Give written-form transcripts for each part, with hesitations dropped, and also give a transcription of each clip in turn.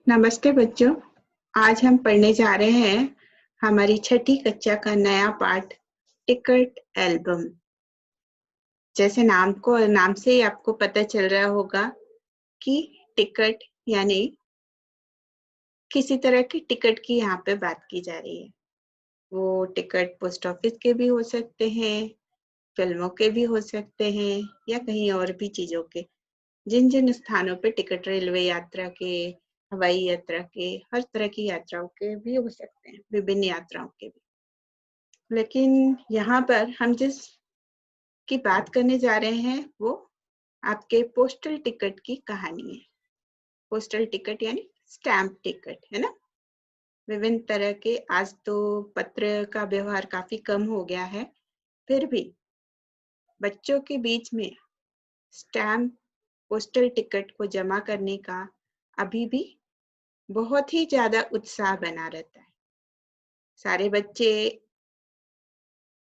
नमस्ते बच्चों। आज हम पढ़ने जा रहे हैं हमारी छठी कक्षा का नया पाठ टिकट एल्बम। जैसे नाम से ही आपको पता चल रहा होगा कि टिकट यानी किसी तरह की टिकट की यहाँ पे बात की जा रही है। वो टिकट पोस्ट ऑफिस के भी हो सकते हैं, फिल्मों के भी हो सकते हैं या कहीं और भी चीजों के। जिन जिन स्थानों पे टिकट रेलवे यात्रा के, हवाई यात्रा के, हर तरह की यात्राओं के भी हो सकते हैं, विभिन्न यात्राओं के भी। लेकिन यहाँ पर हम जिस की बात करने जा रहे हैं वो आपके पोस्टल टिकट की कहानी है। पोस्टल टिकट यानी स्टैम्प टिकट, है ना। विभिन्न तरह के, आज तो पत्र का व्यवहार काफी कम हो गया है, फिर भी बच्चों के बीच में स्टैम्प पोस्टल टिकट को जमा करने का अभी भी बहुत ही ज्यादा उत्साह बना रहता है। सारे बच्चे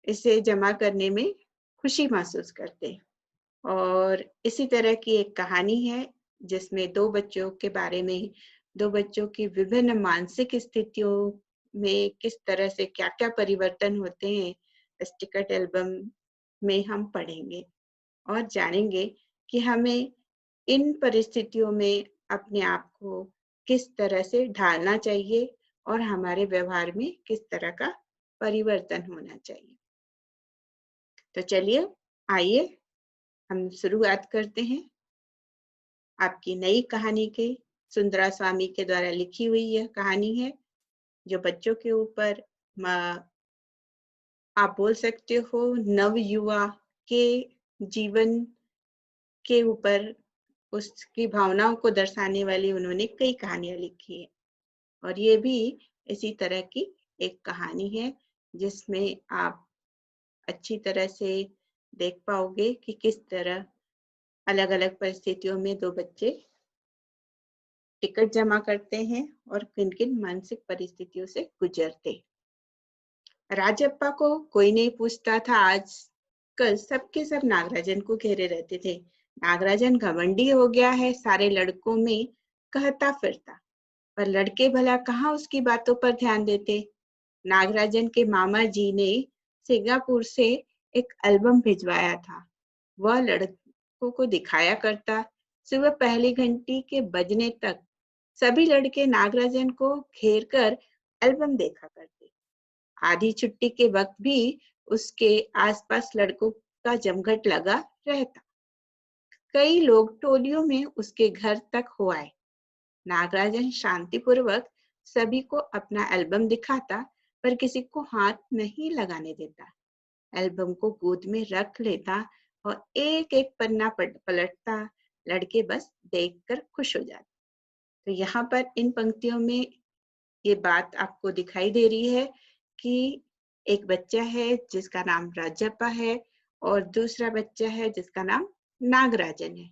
इसे जमा करने में खुशी महसूस करते हैं। और इसी तरह की एक कहानी है जिसमें दो बच्चों के बारे में, दो बच्चों की विभिन्न मानसिक स्थितियों में किस तरह से क्या-क्या परिवर्तन होते हैं, इस टिकट एल्बम में हम पढ़ेंगे और जानेंगे कि हमें इन परिस्थितियों में अपने आप को किस तरह से ढालना चाहिए और हमारे व्यवहार में किस तरह का परिवर्तन होना चाहिए। तो चलिए, आइए हम शुरुआत करते हैं आपकी नई कहानी के। सुंदरा स्वामी के द्वारा लिखी हुई यह कहानी है जो बच्चों के ऊपर, आप बोल सकते हो, नव युवा के जीवन के ऊपर, उसकी भावनाओं को दर्शाने वाली उन्होंने कई कहानियां लिखी है। और ये भी इसी तरह की एक कहानी है जिसमें आप अच्छी तरह से देख पाओगे कि किस तरह अलग-अलग परिस्थितियों में दो बच्चे टिकट जमा करते हैं और किन-किन मानसिक परिस्थितियों से गुजरते। राजप्पा को कोई नहीं पूछता था। आजकल सबके सब नागराजन को घेरे रहते थे। नागराजन घमंडी हो गया है, सारे लड़कों में कहता फिरता, पर लड़के भला कहाँ उसकी बातों पर ध्यान देते। नागराजन के मामा जी ने सिंगापुर से एक एल्बम भिजवाया था। वह लड़कों को दिखाया करता। सुबह पहली घंटी के बजने तक सभी लड़के नागराजन को घेर कर एल्बम देखा करते। आधी छुट्टी के वक्त भी उसके आसपास लड़कों का जमघट लगा रहता। कई लोग टोलियों में उसके घर तक हो आए। नागराजन शांतिपूर्वक सभी को अपना एल्बम दिखाता, पर किसी को हाथ नहीं लगाने देता। एल्बम को गोद में रख लेता और एक एक पन्ना पलटता। लड़के बस देखकर खुश हो जाते। तो यहाँ पर इन पंक्तियों में ये बात आपको दिखाई दे रही है कि एक बच्चा है जिसका नाम राजप्पा है और दूसरा बच्चा है जिसका नाम नागराजन है।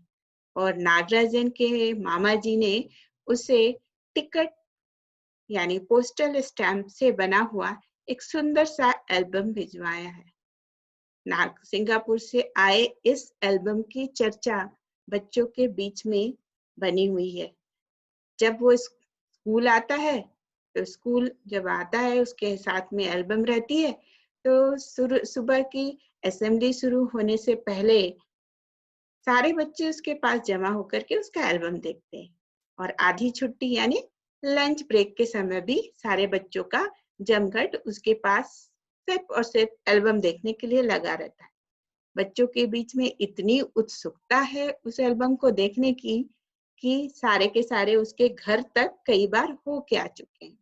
और नागराजन के मामा जी ने उसे टिकट यानी पोस्टल स्टैम्प से बना हुआ एक सुंदर सा एल्बम भिजवाया है। सिंगापुर से आए इस एल्बम की चर्चा बच्चों के बीच में बनी हुई है। जब वो स्कूल आता है, तो स्कूल जब आता है उसके साथ में एल्बम रहती है। तो सुबह की असेंबली शुरू होने से पहले सारे बच्चे उसके पास जमा होकर के उसका एल्बम देखते हैं। और आधी छुट्टी यानी लंच ब्रेक के समय भी सारे बच्चों का जमघट उसके पास सिर्फ और सिर्फ एल्बम देखने के लिए लगा रहता है। बच्चों के बीच में इतनी उत्सुकता है उस एल्बम को देखने की कि सारे के सारे उसके घर तक कई बार हो के आ चुके हैं।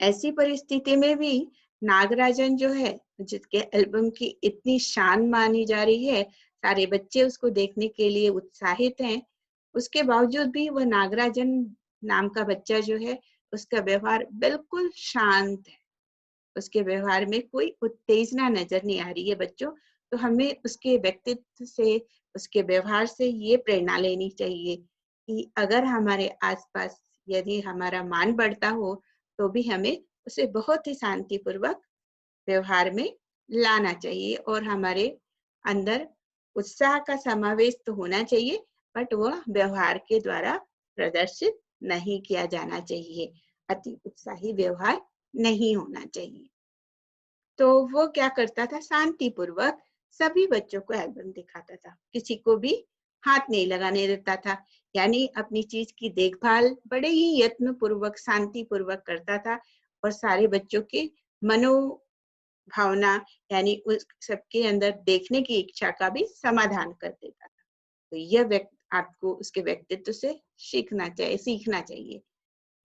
ऐसी परिस्थिति में भी नागराजन जो है, जिसके एल्बम की इतनी शान मानी जा रही है, सारे बच्चे उसको देखने के लिए उत्साहित हैं, उसके बावजूद भी वह नागराजन नाम का बच्चा जो है, उसका व्यवहार बिल्कुल शांत है। उसके व्यवहार में कोई उत्तेजना नजर नहीं आ रही है बच्चों। तो हमें उसके व्यक्तित्व से, उसके व्यवहार से ये प्रेरणा लेनी चाहिए कि अगर हमारे आसपास यदि हमारा मान बढ़ता हो तो भी हमें उसे बहुत ही शांतिपूर्वक व्यवहार में लाना चाहिए और हमारे अंदर उत्साह का समावेश तो होना चाहिए, बट वह व्यवहार के द्वारा प्रदर्शित नहीं किया जाना चाहिए, अति उत्साही व्यवहार नहीं होना चाहिए। तो वो क्या करता था, शांतिपूर्वक सभी बच्चों को एल्बम दिखाता था, किसी को भी हाथ नहीं लगाने देता था। यानी अपनी चीज की देखभाल बड़े ही यत्न पूर्वक, शांति पूर्वक करता था और सारे बच्चों के मनोभावना यानी उस सबके अंदर देखने की इच्छा का भी समाधान कर देता था। तो यह आपको उसके व्यक्तित्व से सीखना चाहिए।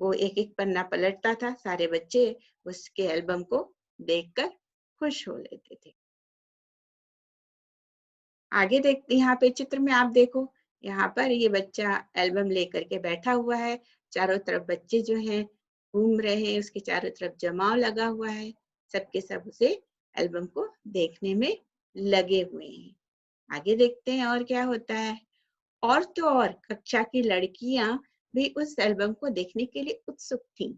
वो एक-एक पन्ना पलटता था, सारे बच्चे उसके एल्बम को देखकर खुश हो लेते थे। आगे देखते यहाँ पे चित्र में आप देखो, यहाँ पर ये बच्चा एल्बम लेकर के बैठा हुआ है, चारों तरफ बच्चे जो हैं घूम रहे हैं, उसके चारों तरफ जमाव लगा हुआ है, सबके सब उसे एल्बम को देखने में लगे हुए हैं। आगे देखते हैं और क्या होता है। और तो और कक्षा की लड़कियां भी उस एल्बम को देखने के लिए उत्सुक थीं।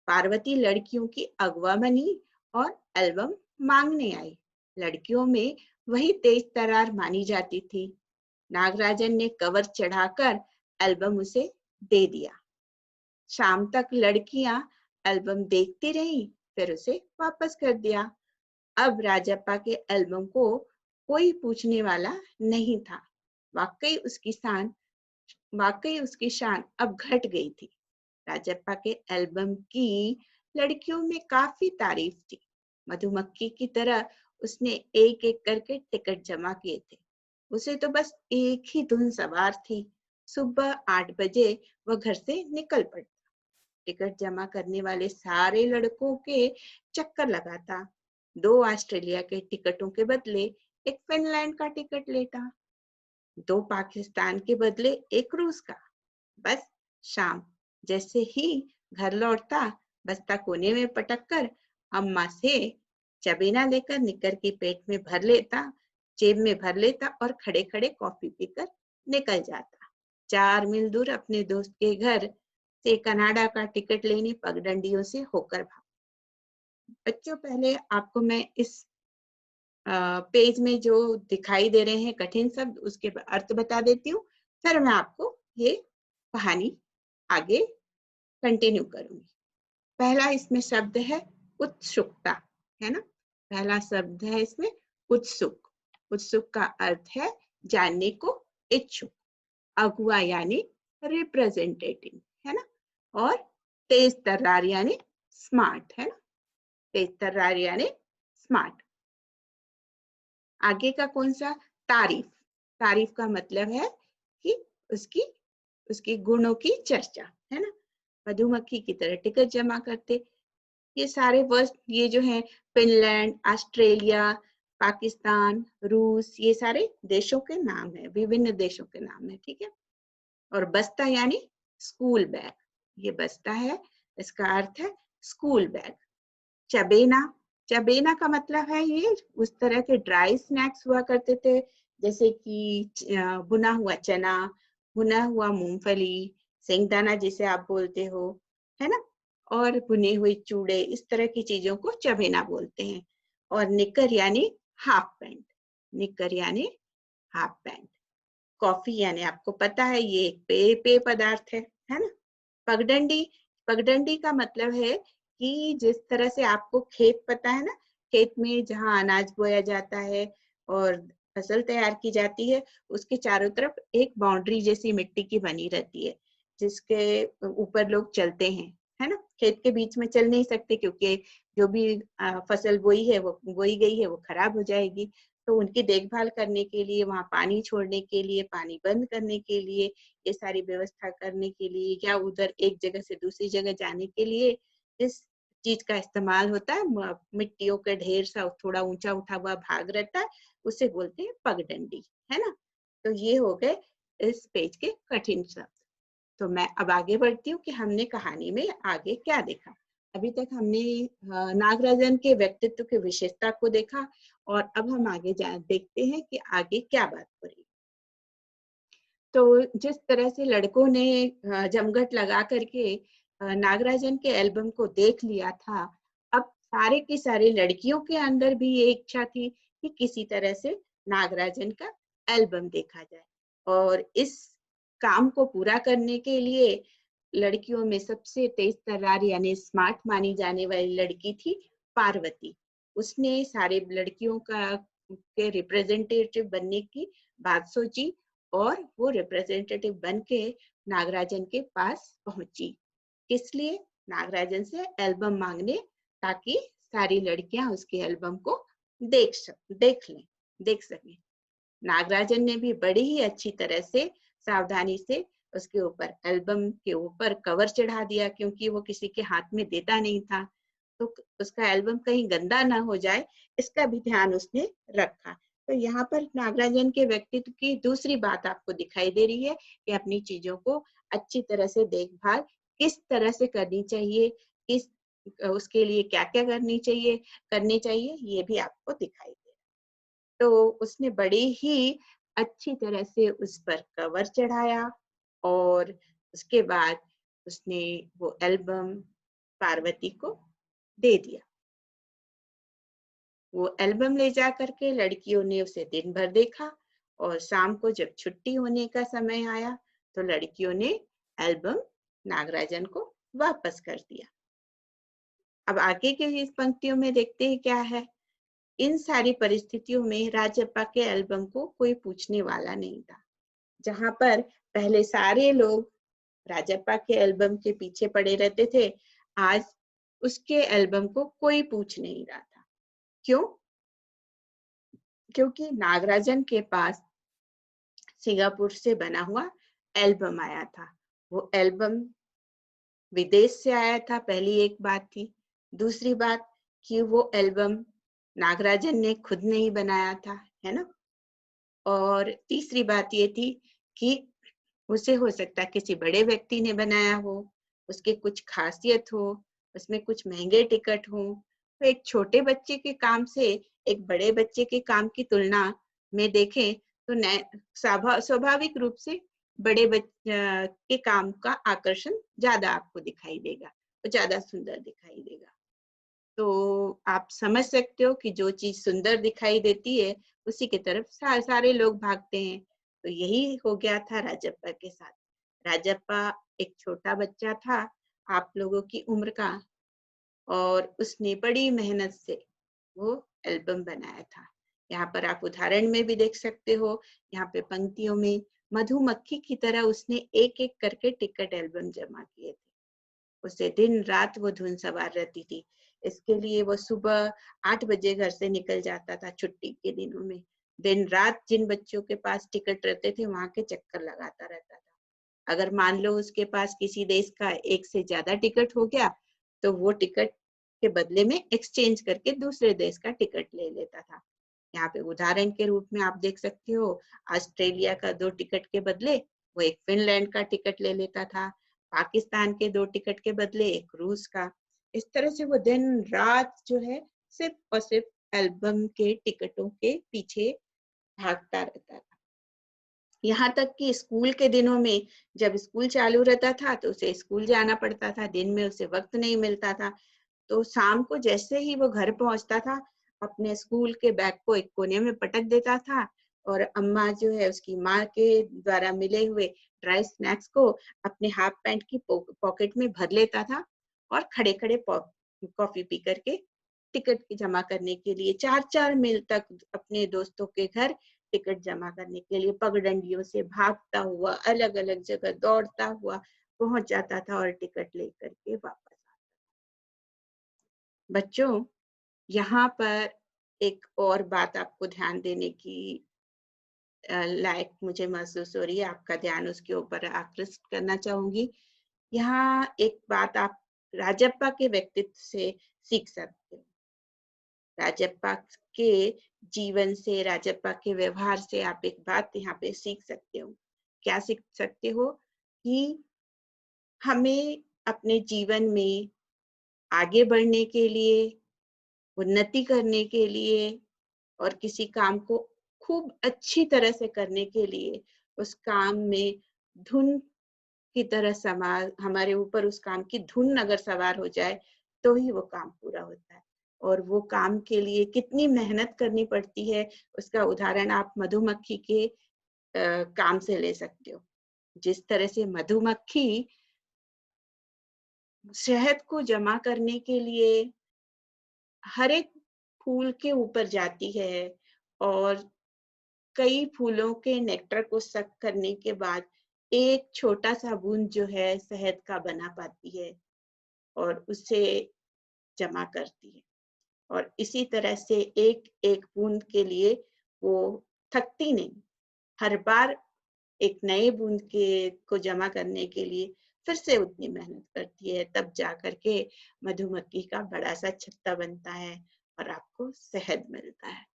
पार्वती लड़कियों की अगवा बनी और एल्बम मांगने आई। लड़कियों में वही तेज तर्रार मानी जाती थी। नागराजन ने कवर चढ़ाकर एल्बम उसे दे दिया। शाम तक लड़कियां एल्बम देखती रहीं, फिर उसे वापस कर दिया। अब राजप्पा के एल्बम को कोई पूछने वाला नहीं था। वाकई उसकी शान वाकई उसकी शान अब घट गई थी। राजप्पा के एल्बम की लड़कियों में काफी तारीफ थी। मधुमक्खी की तरह उसने एक एक करके टिकट जमा किए थे। उसे तो बस एक ही धुन सवार थी। सुबह 8 बजे वह घर से निकल पड़ता, टिकट जमा करने वाले सारे लड़कों के चक्कर लगाता, 2 ऑस्ट्रेलिया के टिकटों के बदले एक फिनलैंड का टिकट लेता, 2 पाकिस्तान के बदले एक रूस का। बस शाम जैसे ही घर लौटता, बस्ता कोने में पटक कर अम्मा से चबेना लेकर निकर के पेट में भर लेता, जेब में भर लेता और खड़े खड़े कॉफी पीकर निकल जाता। 4 मील दूर अपने दोस्त के घर से कनाडा का टिकट लेने पगडंडियों से होकर भागा। बच्चों, पहले आपको मैं इस पेज में जो दिखाई दे रहे हैं कठिन शब्द, उसके अर्थ बता देती हूँ, फिर मैं आपको ये कहानी आगे कंटिन्यू करूंगी। पहला इसमें शब्द है उत्सुकता, है ना। पहला शब्द है इसमें उत्सुक। उत्सुक का अर्थ है जानने को इच्छुक। अगुआ यानी रिप्रेजेंटेटिव, है ना। और तेज तर्रार यानी स्मार्ट, है ना। तेज तर्रार यानी स्मार्ट। आगे का कौन सा, तारीफ। तारीफ का मतलब है कि उसकी उसके गुणों की चर्चा, है ना। मधुमक्खी की तरह टिकट जमा करते। ये सारे वर्ड ये जो है फिनलैंड, ऑस्ट्रेलिया, पाकिस्तान, रूस, ये सारे देशों के नाम है, विभिन्न देशों के नाम है, ठीक है। और बस्ता यानी स्कूल बैग। ये बस्ता है, इसका अर्थ है स्कूल बैग। चबेना, चबेना का मतलब है ये उस तरह के ड्राई स्नैक्स हुआ करते थे, जैसे कि भुना हुआ चना, भुना हुआ मूंगफली, सेंगदाना जिसे आप बोलते हो, है ना। और भुने हुए चूड़े, इस तरह की चीजों को चबेना बोलते हैं। और निकर यानी हाफ पैंट। निकर यानी हाफ पैंट। कॉफी यानी आपको पता है ये एक पेय पदार्थ है ना। पगडंडी, पगडंडी का मतलब है कि जिस तरह से आपको खेत पता है ना, खेत में जहाँ अनाज बोया जाता है और फसल तैयार की जाती है, उसके चारों तरफ एक बाउंड्री जैसी मिट्टी की बनी रहती है, जिसके ऊपर लोग चलते हैं, है ना। खेत के बीच में चल नहीं सकते क्योंकि जो भी फसल बोई है वो बोई गई है वो खराब हो जाएगी। तो उनकी देखभाल करने के लिए, वहां पानी छोड़ने के लिए, पानी बंद करने के लिए, ये सारी व्यवस्था करने के लिए, या उधर एक जगह से दूसरी जगह जाने के लिए इस चीज का इस्तेमाल होता है। मिट्टियों के ढेर सा थोड़ा ऊंचा उठा हुआ भाग रहता है, उसे बोलते हैं पगडंडी, है ना। तो ये हो गए इस पेज के कठिन शब्द। तो मैं अब आगे बढ़ती हूँ कि हमने कहानी में आगे क्या देखा। अभी तक हमने नागराजन के व्यक्तित्व की विशेषता को देखा और अब हम आगे देखते हैं कि आगे क्या बात हो रही। तो जिस तरह से लड़कों ने जमघट लगा करके नागराजन के एल्बम को देख लिया था, अब सारे की सारी लड़कियों के अंदर भी ये इच्छा थी कि किसी तरह से नागराजन का एल्बम देखा जाए। और इस काम को पूरा करने के लिए लड़कियों में सबसे तेज तर्रार यानी स्मार्ट मानी जाने वाली लड़की थी पार्वती। उसने सारे लड़कियों के रिप्रेजेंटेटिव बनने की बात सोची और वो रिप्रेजेंटेटिव बन के नागराजन के पास पहुंची। किस लिए? नागराजन से एल्बम मांगने, ताकि सारी लड़कियां उसके एल्बम को देख सकें। नागराजन ने भी बड़ी ही अच्छी तरह से सावधानी से उसके ऊपर एल्बम के ऊपर कवर चढ़ा दिया, क्योंकि वो किसी के हाथ में देता नहीं था, तो उसका एल्बम कहीं गंदा ना हो जाए, इसका भी ध्यान उसने रखा। तो यहाँ पर नागराजन के व्यक्तित्व की दूसरी बात आपको दिखाई दे रही है कि अपनी चीजों को अच्छी तरह से देखभाल किस तरह से करनी चाहिए, किस उसके लिए क्या क्या करनी चाहिए, ये भी आपको दिखाई दे। तो उसने बड़ी ही अच्छी तरह से उस पर कवर चढ़ाया और उसके बाद उसने वो एल्बम पार्वती को दे दिया। वो एल्बम ले जा करके लड़कियों ने उसे दिन भर देखा और शाम को जब छुट्टी होने का समय आया तो लड़कियों ने एल्बम नागराजन को वापस कर दिया। अब आगे के इस पंक्तियों में देखते हैं क्या है। इन सारी परिस्थितियों में राजप्पा के एल्बम को कोई पूछने वाला नहीं था। जहां पर पहले सारे लोग राजप्पा के एल्बम के पीछे पड़े रहते थे, आज उसके एल्बम को कोई पूछ नहीं रहा था। क्यों? क्योंकि नागराजन के पास सिंगापुर से बना हुआ एल्बम आया था। वो एल्बम विदेश से आया था, पहली एक बात थी। दूसरी बात कि वो एल्बम नागराजन ने खुद नहीं बनाया था, है ना? और तीसरी बात ये थी कि उसे हो सकता है किसी बड़े व्यक्ति ने बनाया हो, उसके कुछ खासियत हो, उसमें कुछ महंगे टिकट हो। तो एक छोटे बच्चे के काम से एक बड़े बच्चे के काम की तुलना में देखें तो स्वाभाविक रूप से के काम का आकर्षण ज्यादा आपको दिखाई देगा, वो ज्यादा सुंदर दिखाई देगा। तो आप समझ सकते हो कि जो चीज सुंदर दिखाई देती है उसी की तरफ सारे लोग भागते हैं। तो यही हो गया था राजप्पा के साथ। राजप्पा एक छोटा बच्चा था, आप लोगों की उम्र का, और उसने बड़ी मेहनत से वो एल्बम बनाया था। यहाँ पर आप उदाहरण में भी देख सकते हो, यहाँ पे पंक्तियों में मधुमक्खी की तरह उसने एक एक करके टिकट एल्बम जमा किए थे। उसे दिन रात वो धुन सवार रहती थी। इसके लिए वो सुबह 8 बजे घर से निकल जाता था छुट्टी के दिनों में। दिन रात जिन बच्चों के पास टिकट रहते थे वहां के चक्कर लगाता रहता था। अगर मान लो उसके पास किसी देश का एक से ज्यादा टिकट हो गया तो वो टिकट के बदले में एक्सचेंज करके दूसरे देश का टिकट ले लेता था। यहाँ पे उदाहरण के रूप में आप देख सकते हो, ऑस्ट्रेलिया का 2 टिकट के बदले वो एक फिनलैंड का टिकट ले लेता था, पाकिस्तान के 2 टिकट के बदले एक रूस का। इस तरह से वो दिन रात जो है सिर्फ और सिर्फ एल्बम के टिकटों के पीछे भागता रहता था। यहाँ तक कि स्कूल के दिनों में जब स्कूल चालू रहता था तो उसे स्कूल जाना पड़ता था, दिन में उसे वक्त नहीं मिलता था। तो शाम को जैसे ही वो घर पहुंचता था, अपने स्कूल के बैग को एक कोने में पटक देता था और अम्मा जो है उसकी माँ के द्वारा मिले हुए ड्राई स्नैक्स को अपने हाफ पैंट की पॉकेट में भर लेता था और खड़े खड़े कॉफी पी करके टिकट जमा करने के लिए 4-4 मील तक अपने दोस्तों के घर टिकट जमा करने के लिए पगडंडियों से भागता हुआ अलग अलग जगह दौड़ता हुआ पहुंच जाता था और टिकट लेकर के वापस आता। बच्चों, यहाँ पर एक और बात आपको ध्यान देने की लायक मुझे महसूस हो रही है, आपका ध्यान उसके ऊपर आकृष्ट करना चाहूंगी। यहाँ एक बात आप राजप्पा के व्यक्तित्व से सीख सकते हो। राजप्पा के जीवन से, राजप्पा के व्यवहार से आप एक बात यहाँ पे सीख सकते हो। क्या सीख सकते हो? कि हमें अपने जीवन में आगे बढ़ने के लिए, उन्नति करने के लिए और किसी काम को खूब अच्छी तरह से करने के लिए उस काम में धुन की तरह हमारे ऊपर उस काम की धुन अगर सवार हो जाए तो ही वो काम पूरा होता है। और वो काम के लिए कितनी मेहनत करनी पड़ती है उसका उदाहरण आप मधुमक्खी के काम से ले सकते हो। जिस तरह से मधुमक्खी शहद को जमा करने के लिए हर एक फूल के ऊपर जाती है और कई फूलों के नेक्टर को सक करने के बाद एक छोटा-सा बूँद जो है शहद का बना पाती है और उसे जमा करती है। और इसी तरह से एक-एक बूँद के लिए वो थकती नहीं। हर बार एक नए बूँद को जमा करने के लिए फिर से उतनी मेहनत करती है, तब जाकर के मधुमक्खी का बड़ा-सा छत्ता बनता है और आपको शहद मिलता है।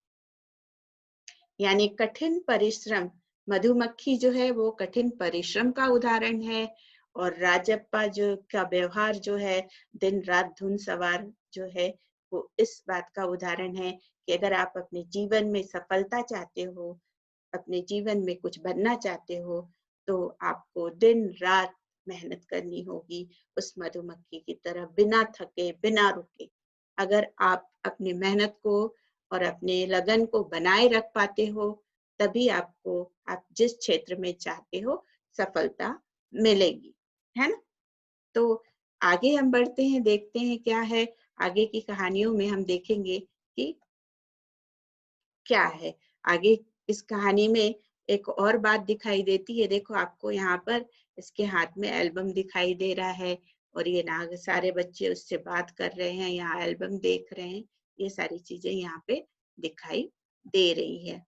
यानी कठिन परिश्रम, मधुमक्खी जो है वो कठिन परिश्रम का उदाहरण है और राजप्पा जो का व्यवहार जो है दिन-रात धुन सवार जो है वो इस बात का उदाहरण है कि अगर आप अपने जीवन में सफलता चाहते हो, अपने जीवन में कुछ बनना चाहते हो, तो आपको दिन-रात मेहनत करनी होगी उस मधुमक्खी की तरह बिना थके, बिना रुके। अगर आप अपनी मेहनत को और अपने लगन को बनाए रख पाते हो, तभी आपको आप जिस क्षेत्र में चाहते हो सफलता मिलेगी, है ना? तो आगे हम बढ़ते हैं, देखते हैं क्या है, आगे की कहानियों में हम देखेंगे कि क्या है। आगे इस कहानी में एक और बात दिखाई देती है, देखो आपको यहाँ पर इसके हाथ में एल्बम दिखाई दे रहा है और ये नाग सारे बच्चे उससे बात कर रहे हैं, यहाँ एल्बम देख रहे हैं, ये सारी चीजें यहाँ पे दिखाई दे रही है।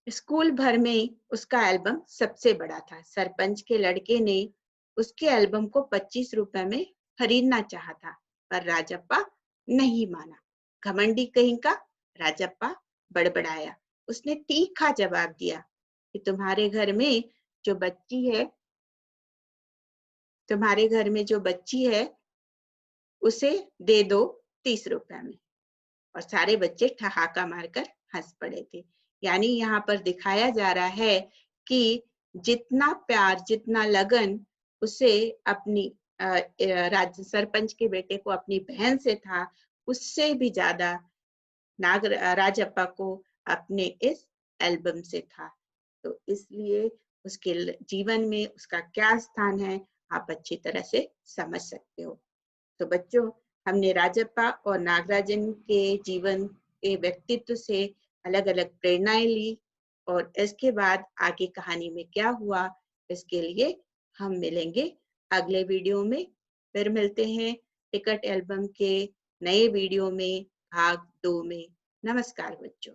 स्कूल भर में उसका एल्बम सबसे बड़ा था। सरपंच के लड़के ने उसके एल्बम को 25 रुपए में खरीदना चाहा था, पर राजप्पा नहीं माना। घमंडी कहीं का, राजप्पा बड़बड़ाया। उसने तीखा जवाब दिया कि तुम्हारे घर में जो बच्ची है, उसे दे दो 30 रुपए में। और सारे बच्चे ठहाका मारकर हंस पड़े थे। यानी यहाँ पर दिखाया जा रहा है कि जितना प्यार, जितना लगन उसे अपनी राज्य सरपंच के बेटे को अपनी बहन से था, उससे भी ज्यादा राजप्पा को अपने इस एल्बम से था। तो इसलिए उसके जीवन में उसका क्या स्थान है, आप अच्छी तरह से समझ सकते हो। तो बच्चों, हमने राजप्पा और नागराजन के जीवन के व्यक्तित्व से अलग-अलग प्रेरणाएं ली और इसके बाद आगे कहानी में क्या हुआ, इसके लिए हम मिलेंगे अगले वीडियो में। फिर मिलते हैं टिकट एल्बम के नए वीडियो में भाग 2 में। नमस्कार बच्चों।